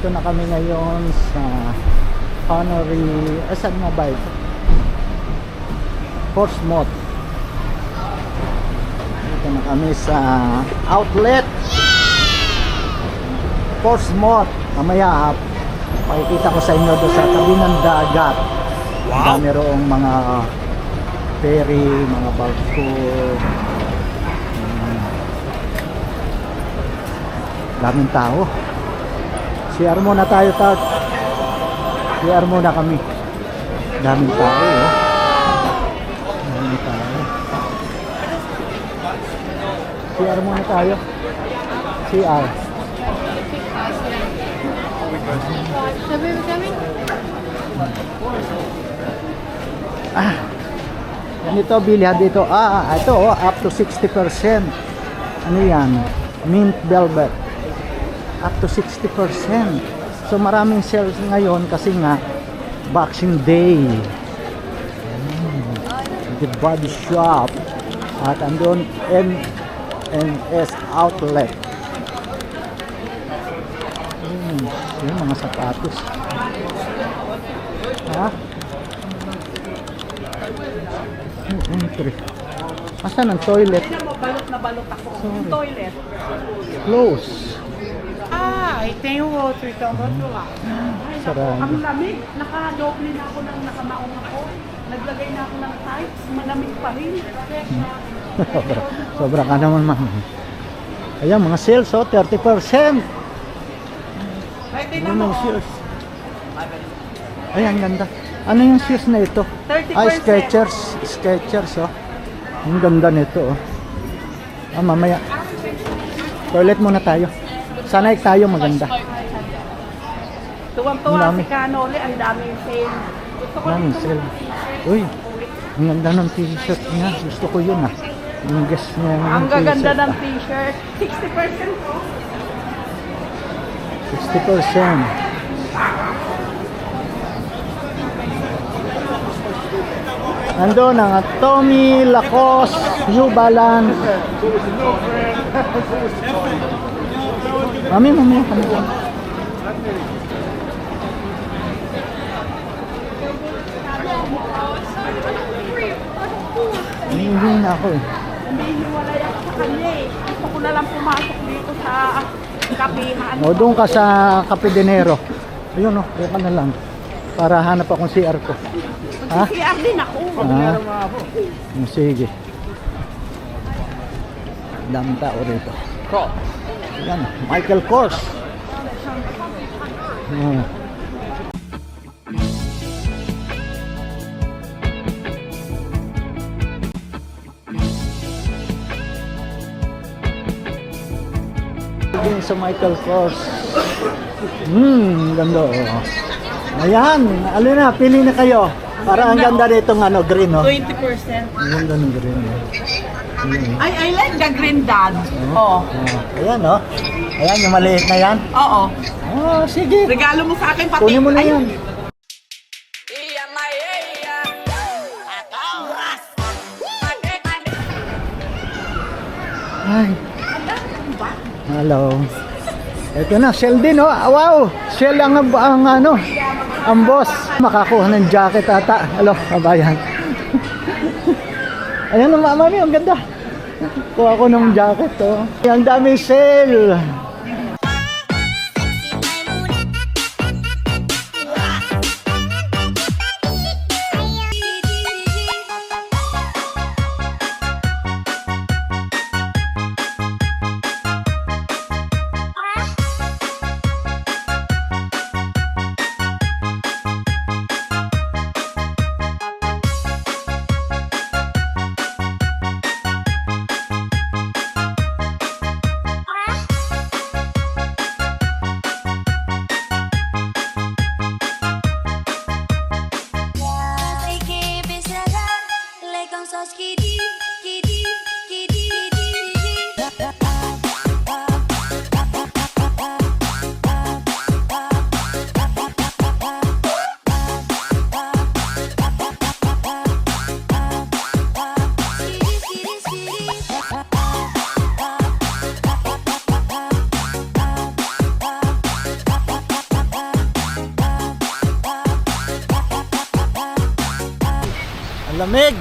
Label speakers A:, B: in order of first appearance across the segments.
A: Dito na kami ngayon sa Honorary, saan nga ba ito? Portsmouth. Dito na kami sa outlet Portsmouth. Mamaya pakikita ko sa inyo doon sa tabi ng dagat.
B: Wow!
A: Dami roong mga ferry, mga barko. Daming tao. CR muna tayo, Tag. CR muna kami. Daming tao, oh. Daming tao. CR muna tayo. CR. Ganito, bilhan dito. Ito, oh, up to 60%. Ano yan? Mint velvet. Up to 60%. So maraming sales ngayon kasi nga Boxing Day. The Body Shop at andun M&S Outlet. Yung mga sapatos. Ha? Entry. Asan ang toilet?
C: Balot na balot ako. Yung toilet.
A: Close.
C: Ay, tem o outro então, do outro lado.
A: Sarado.
C: Ang lamig, naka-doble na ako ng nakamaong ako. Naglagay na ako ng tights, malamig pa rin.
A: Sobra ka naman, ma'am. Ayan, mga sales, oh, 30%.
C: Ay,
A: Ano
C: tingnan mo.
A: yung shoes? Ayan, ganda. Ano yung shoes na ito?
C: 30%.
A: Skechers. Skechers, oh. Ang ganda nito, oh. Mamaya. Toilet muna tayo. Sanay tayo maganda.
C: Tuwang-tuwa
A: Ang dami.
C: si Canoli, ang daming sale. Gusto ko
A: Daming
C: dito
A: sale. Uy, ang ganda ng t-shirt niya. Gusto ko yun, ah. Yung guess niya. yung
C: ang gaganda
A: t-shirt,
C: ng
A: ah.
C: t-shirt. 60% po.
A: 60%. Nandun ang Tommy Lacoste, New Balance. Mami, mamaya kami dyan. Hindi na ako eh.
C: Nandihiwalay ako sa kanya eh. Gusto ko na lang pumasok dito sa kapihan.
A: O, doon ka sa Kapidinero. Ayun o, doon ka na lang. Para hanap akong CR ko. Ha?
C: CR din ako.
A: Sige. Daming tao rito. Yan, Michael Kors. Din sa Michael Kors. Ganda, oh. Ayan, alin na, pili na kayo. Para ang ganda nitong ano, green, oh.
C: 20%.
A: Ang ganda ng green, oh.
C: I like the green dad. Oh.
A: Ayan, oh. Ayan, yung maliit na yan.
C: Oo.
A: Oh, sige.
C: Regalo mo sa akin pati.
A: Kunin mo na yan. Ay. Hello. Ito na, Shell din, oh. Wow, Shell ang ano, ang boss. Makakuha ng jacket ata. Hello, kabayan. Ayan, mami, ang ganda. Kuha ko ng jacket, oh. Ang daming sale. Ang lamig.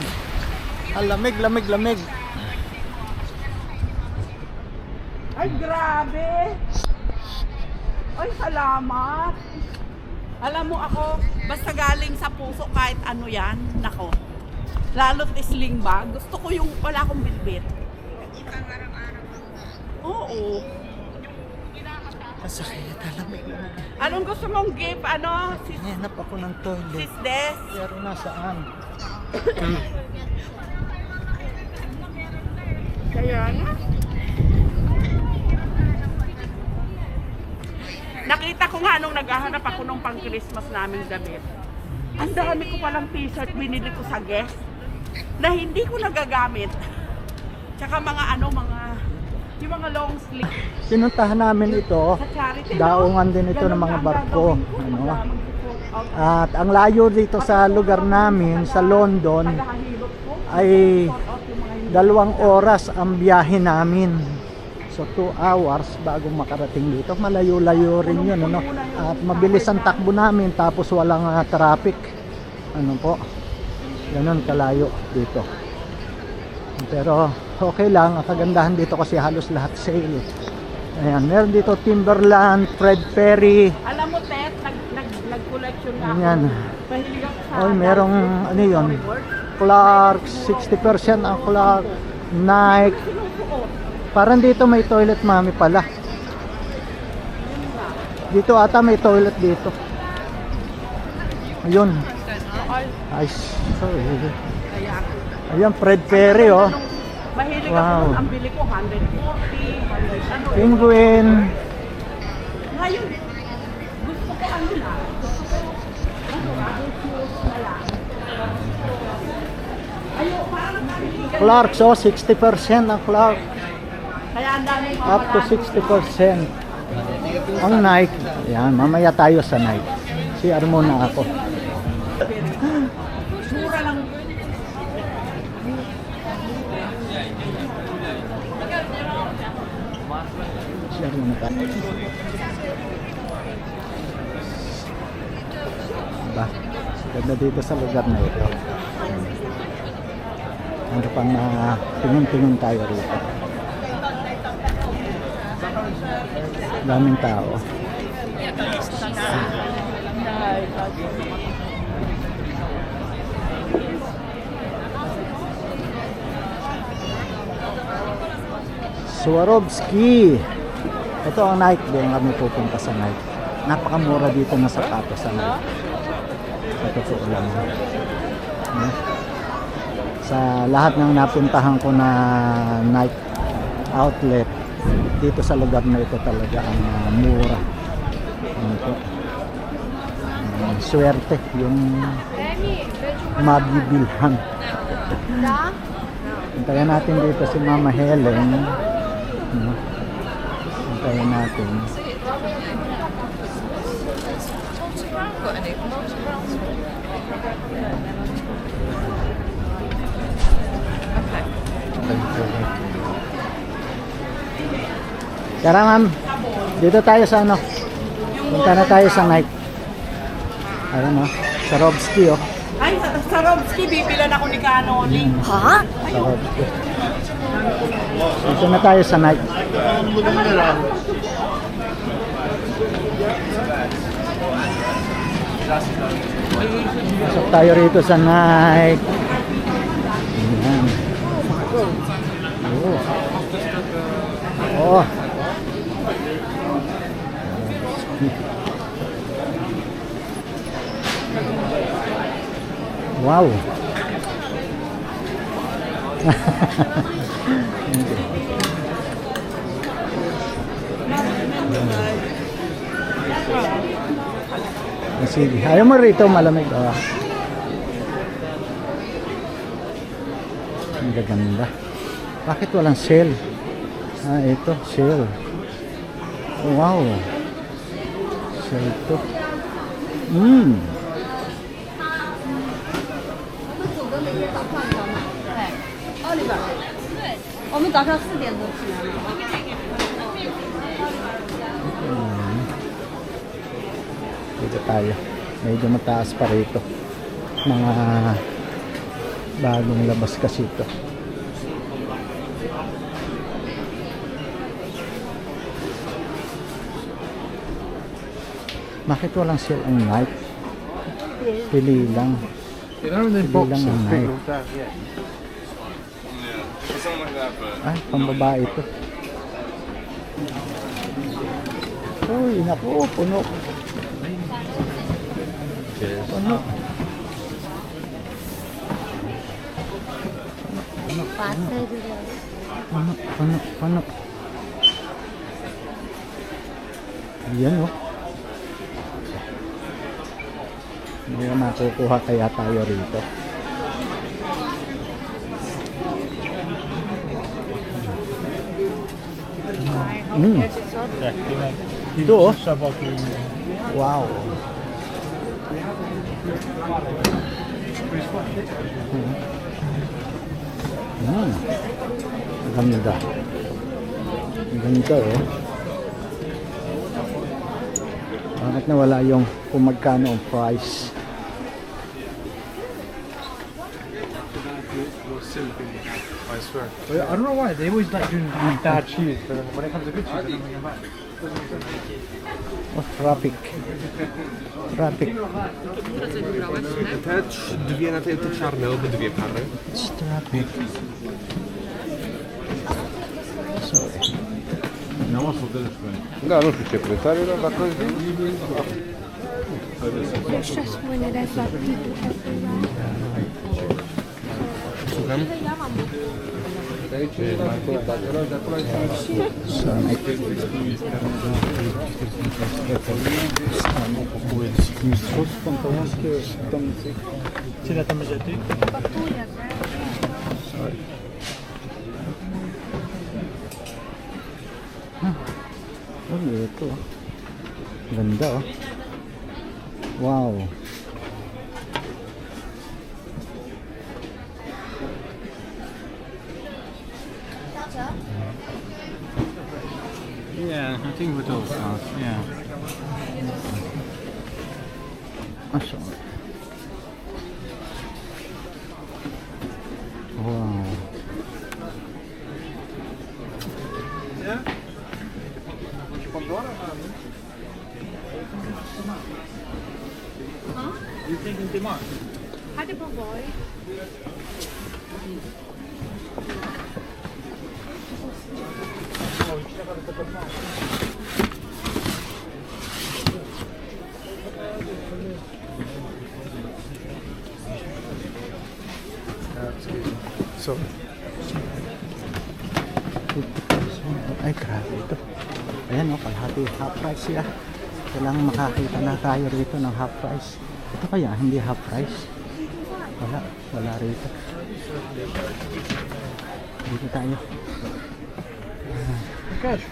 A: Ang lamig, lamig, lamig.
C: Ay, grabe! Ay, salamat! Alam mo ako, basta galing sa puso kahit ano yan, nako. Lalo't sling bag, gusto ko yung wala akong bitbit. Oo.
A: Ang sakit, ang lamig, lamig.
C: Anong gusto mong gift? Ano?
A: Hanap ako ng toilet.
C: Sis Des?
A: Pero nasaan?
C: Kaya nga. Nakita ko nga nung naghahanap ako nung pang-Christmas naming damit. Ang dami ko palang t-shirt binili ko sa guest na hindi ko nagagamit. Tsaka mga yung mga long sleeve.
A: Pinuntahan namin ito.
C: Sa charity,
A: Daungan din ito ng mga barko. Ano? At ang layo dito sa lugar namin, sa London, ay 2 oras ang biyahe namin. So 2 hours bago makarating dito. Malayo-layo rin yun, ano? At mabilis ang takbo namin tapos walang traffic. Ano po? Ganun kalayo dito. Pero okay lang, ang kagandahan dito kasi halos lahat sale. Ayan, meron dito Timberland, Fred Perry.
C: Alam mo, Ted, nag-collection nga
A: Ayan.
C: ako. Mahilig ako sa...
A: Oy, merong ano yun? Clarks, 60% ang Clark, Nike. Parang dito may toilet, mami pala. Dito ata may toilet dito. Ayun. Ay, sorry. Ayan, Fred Perry, oh.
C: Mahilig
A: Wow.
C: ako, ang bili ko 140, 100, ano.
A: Penguin.
C: Ngayon, gusto ko ano na, rubber shoes na lang. Ayun, parang nabili.
A: Clarks, oh, 60% ang Clark.
C: Kaya ang dami
A: Up to 60%. Ang Nike. Ayan, mamaya tayo sa Nike. CR muna ako.
C: Sura lang.
A: CR muna tayo. Diba? Ganda dito sa lugar na ito. Ano pang tingin-tingin tayo rito. Daming tao. Swarovski. Ito ang Nike, doon kami pupunta sa Nike. Napakamura dito na sapatos sa Nike. Sa totoo lang. Sa lahat ng napuntahan ko na Nike outlet, dito sa lugar na ito talaga ang mura. Ito. Swerte yung mabibilhan. Hintayin natin dito si Mama Helen. Hintayin natin. Tara ma'am, dito tayo sa ano. Punta na tayo sa Nike. Ayan o, Swarovski o.
C: Ay, sa Swarovski, bibilan ako ni Kanoli.
B: Ha?
A: Swarovski. Dito na tayo sa Nike. Pasok tayo rito sa Nike. Ayan. Oh. Wow. Sige, ayaw mo rito malamig. Oh. Ang gaganda. Bakit walang sale? Ah, ito, sale. Wow. Sale ito.
B: 奥利本，对，我们早上4点多起来了。
A: Dito tayo. Medyo mataas pa rito. Mga Bagong labas kasi ito. Bakit walang sale ang knife? Pili lang. Pili lang ang knife. Ay, pambabae ito. Uy, naku, puno. Puno. Puno. Ayan oh. Hindi na makukuha kaya tayo rito. Ito oh. Wow. Ganda. Ganda oh. Bakit nawala yung kung magkano ang price?
D: I swear. But I don't know why. They always like doing bad shoes, but then when it comes to good shoes, they don't bring them back.
A: Oh, traffic. Traffic.
E: Te dwie na te czarne, obydwie pary.
A: It's traffic. Sorry.
E: Da, nu știu ce preț are, dar dacă
F: Let's just win it as like people have
E: Słucham? De aici e mai tot, dar de acolo ai
A: Oh, ito. Ganda oh. Wow.
D: Yeah, I think with those sounds, yeah.
A: Aso. Wow.
D: You thinking too much?
F: Hadi boy.
D: So,
A: Ay, grabe ito. Ayan o, kalahati. Half price siya. Kailangan makakita na tayo rito ng half price. Ito kaya, hindi half price. Wala rito. Dito tayo.
D: cash.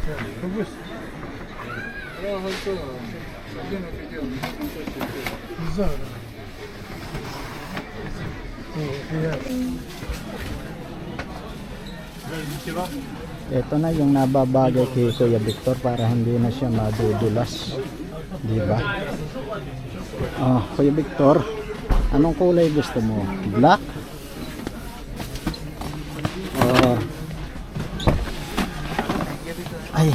A: Ito na yung nababagay kay Kuya Victor para hindi na siya madudulas. Di ba? Oh, Kuya Victor, anong kulay gusto mo? Black? Oh. Ay.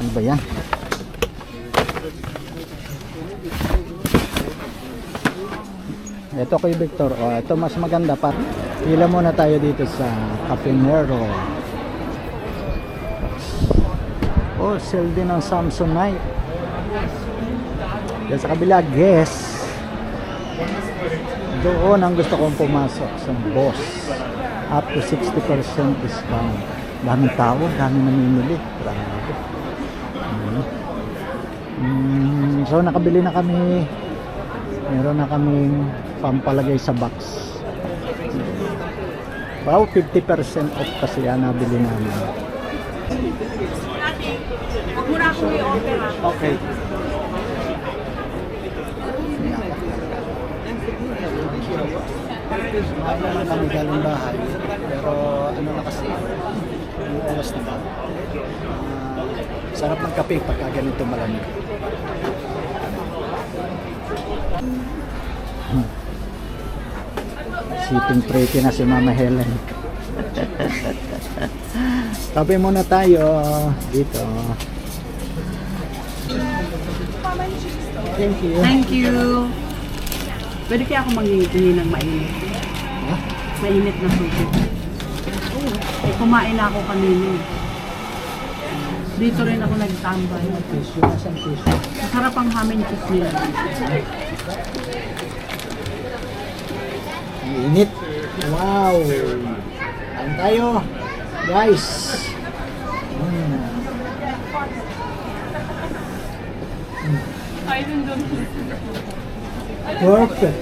A: Ano ba yan? Ito kay Victor, oh, ito mas maganda pa. Pila muna tayo dito sa Capinero. Oh, sale din ng Samsonite. Yan sa kabila, Guess. Doon ang gusto kong pumasok sa Boss. Up to 60% discount. Daming tao, daming namimili. Grabe. So nakabili na kami. Meron na kaming pampalagay sa box. Wow, 50% off kasi yan nabili namin.
C: Huwag mo na akong i-order ha.
A: Okay. Wala na kami galing bahay. Pero ano na kasi, yung oras na ba? Sarap ng kape pagka ganito malamig. Sitting pretty na si Mama Helen. Kape muna tayo dito. Thank you.
C: Thank you. Pwede kaya ako mangingi ng mainit? Mainit na sushi. Eh, kumain na ako kanina. Dito rin ako nagtambay.
A: Tissue, nasaan tissue?
C: Masarap ang ham and cheese nila.
A: Ang init. Wow! Kain tayo. Guys. Perfect.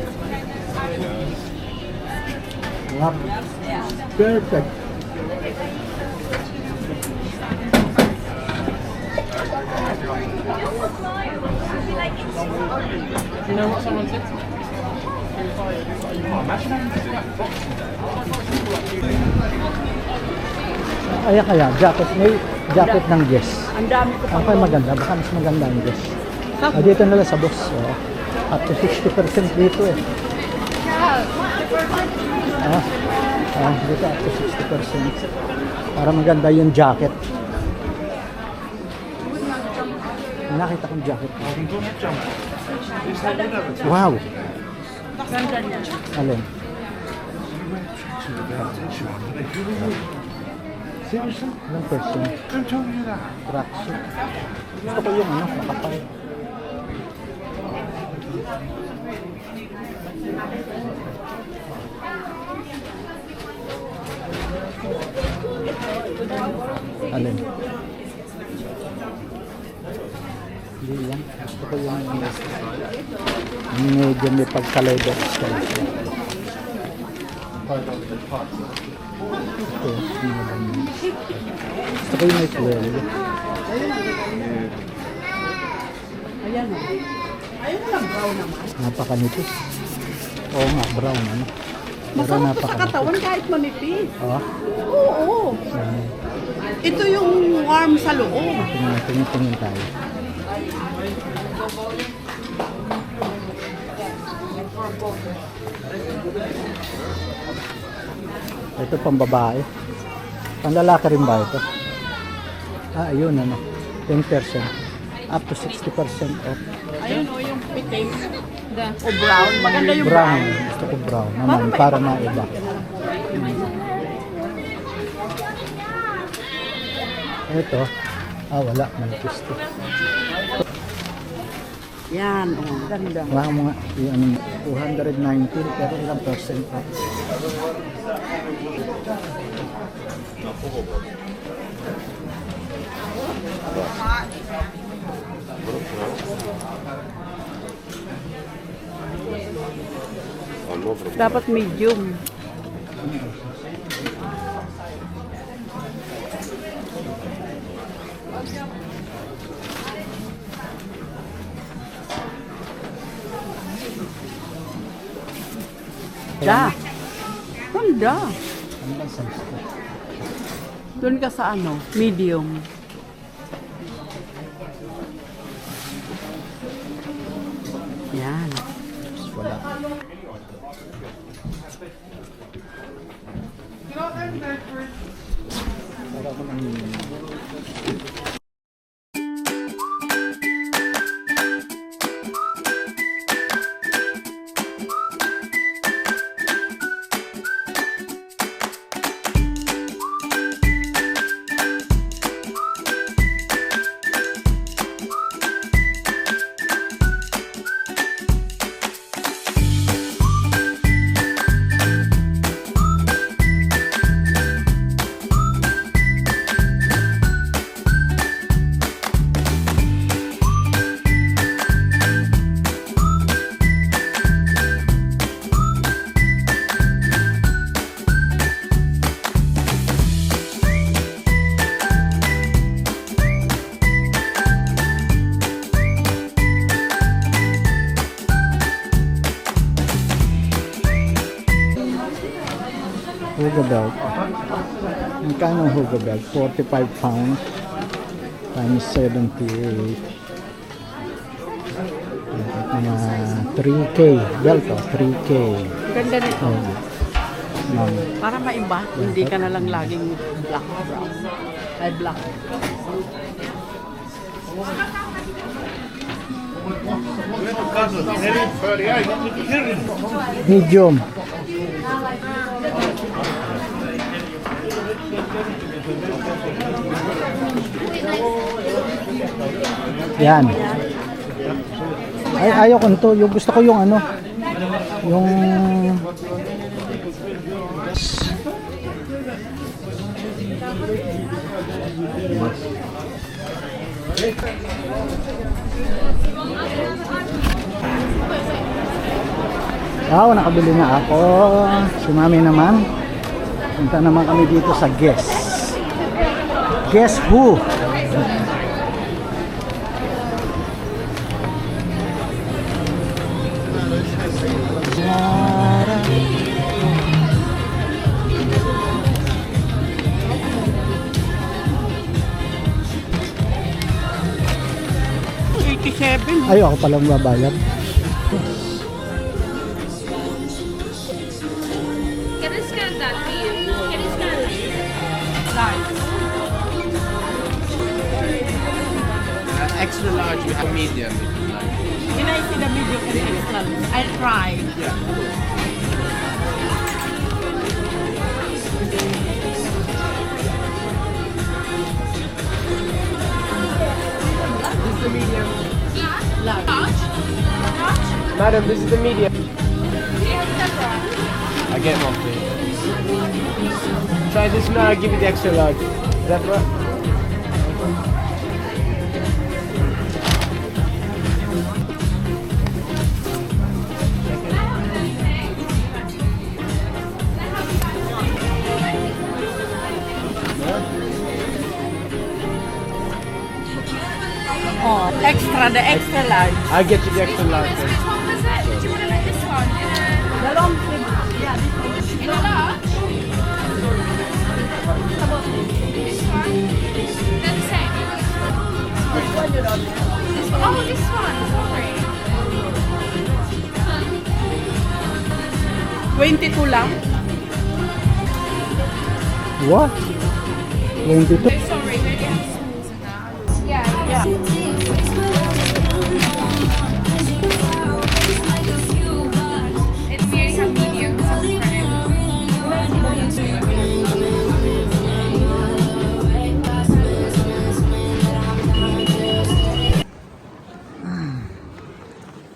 A: Wow. Perfect.
D: You know what someone said to me?
A: Kaya, jacket. May jacket ng Guess.
C: Ang dami ko
A: Ang maganda, baka mas maganda ang Guess. Dito na lang sa boss. Oh. Up to 60% dito eh. Dito up to 60%. Para maganda yung jacket. May nakita kong jacket. Wow!
C: Ganda niya.
A: Alin? Seriously? Ilang person? Tracksuit. Gusto ko yung makapal. Alin? Hindi yan. Gusto ko yung medyo may pagka-leather style. Ito, gusto ko yung may twirl.
C: Ayan o. Ayaw mo lang brown naman.
A: Napakanipis. Oo nga, brown ano. Pero
C: Masarap to sa katawan kahit manipis.
A: Oh,
C: Oo. Ito yung warm sa loob.
A: tingin tayo. Ito pang babae. Pang lalaki rin ba ito? Ayun ano. 10%. Up to 60% off.
C: Ayun o, yung piting. O brown. Maganda yung
A: Brown.
C: brown.
A: Gusto ko brown naman para maiba. Ito. Wala. Manipis to.
C: Yan o, ganda.
A: Wala mga yung 219 pero ilang percent pa.
C: Dapat medium. Da. Ganda.
A: Ano bang size ko?
C: Doon ka sa ano, medium. Yan.
A: Wala. Para ko nang Hugo belt. Magkano ang Hugo belt? 45 pounds times 78. Mga 3K. Belt, 3K.
C: Ganda nito.
A: Oh. Ma'am.
C: Para maiba, hindi ka na lang laging black brown. Ay, black.
A: Medium. Yan. Ay, ayaw ko nito. Yung gusto ko yung ano. Yung nakabili na ako. Si Mami naman. Punta naman kami dito sa Guess. Guess Who? Ay, ako palang babayad.
E: Can I scan that for you? Can you scan it?
G: Extra large, we have medium. If you like.
C: Can I see the video for the extra? I'll try.
G: Madam, this is the medium. I get one, please. Try this now, I'll give you the extra large. Is that right?
C: Oh, extra, the extra large.
G: I'll get you the extra large.
E: Which one was it? Do you want to like this one?
C: The long sleeve. Yeah, this one.
E: In a large? This one? They're the same.
C: Which one you don't?
E: This one? Oh, this one. Sorry.
C: 22 lang.
A: What? 22?
E: Sorry, maybe I'm small in that. Yeah. It's very have medium, so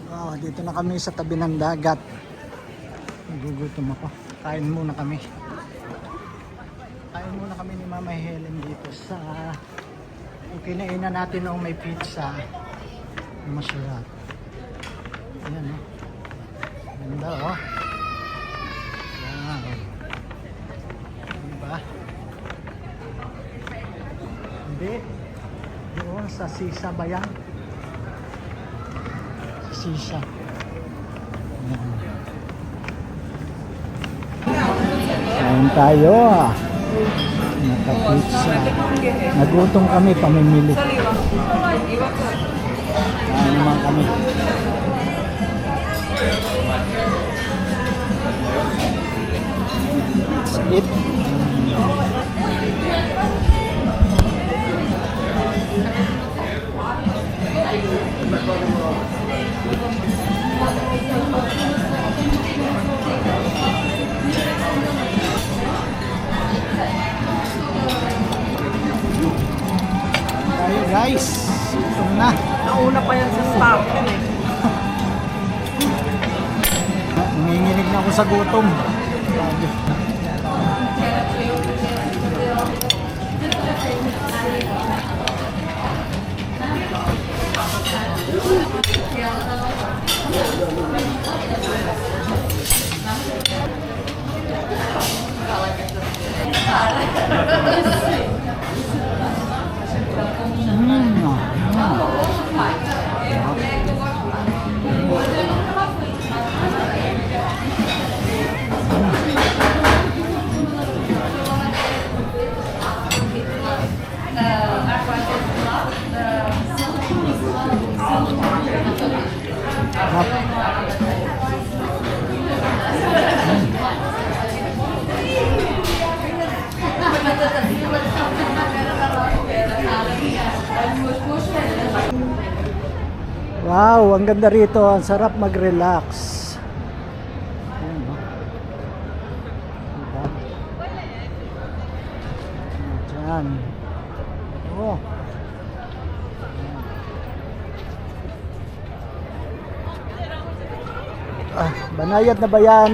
A: Oh, dito na kami sa tabi ng dagat. Nagugutom ako. Kain muna kami. Kain muna kami ni Mama Helen dito sa yung kinainan natin noong may pizza. Masarap. Ayan, oh. Ganda, oh. Wow. Diba? Hindi. Doon sa Sisa ba yan? Sisa. Ayan. Kain tayo, ah. Naka-pizza. Nagutom kami, pamimili. Kain naman kami. Eat. Tayo guys. Gutom na.
C: Nauna pa yan sa stop.
A: Nanginginig na ako sa gutom. Grabe. Sarap. Wow, ang ganda rito. Ang sarap mag-relax. Ayan, no? Diba? Diyan. Oh. Banayad na ba yan?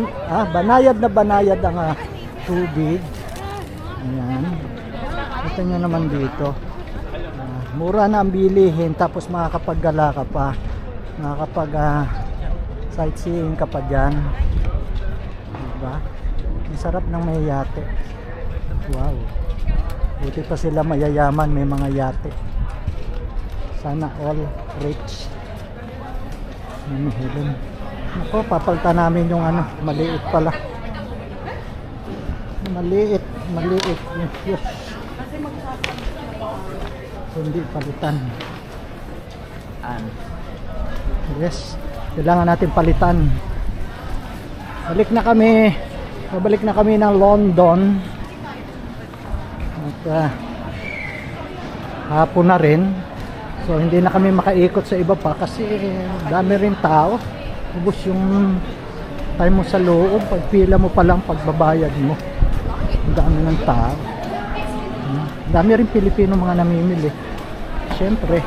A: Banayad ang tubig. Ayan. Ito nyo naman dito. Mura na ang bilihin, tapos makakapaggala ka pa. Makakapag sightseeing ka pa dyan. Diba? Ang sarap ng may yate. Wow. Buti pa sila mayayaman, may mga yate. Sana all rich. Helen. Ako, papalta namin yung maliit pala. Maliit. Yes. Hindi palitan. Yes. Kailangan natin palitan. Babalik na kami ng London. At hapon na rin. So hindi na kami makaikot sa iba pa kasi dami rin tao. Ubus yung time mo sa loob, pagpila mo pa lang, pagbabayad mo. Ang dami ng tao. Dami rin Pilipino mga namimili. Siyempre.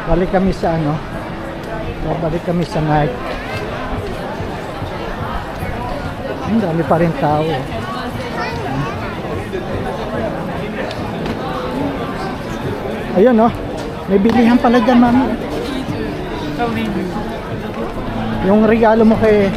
A: Balik kami sa babalik kami sa night. Ang dami pa rin tao. Ayun, no? May bilihan pala dyan, mami. Yung regalo mo kay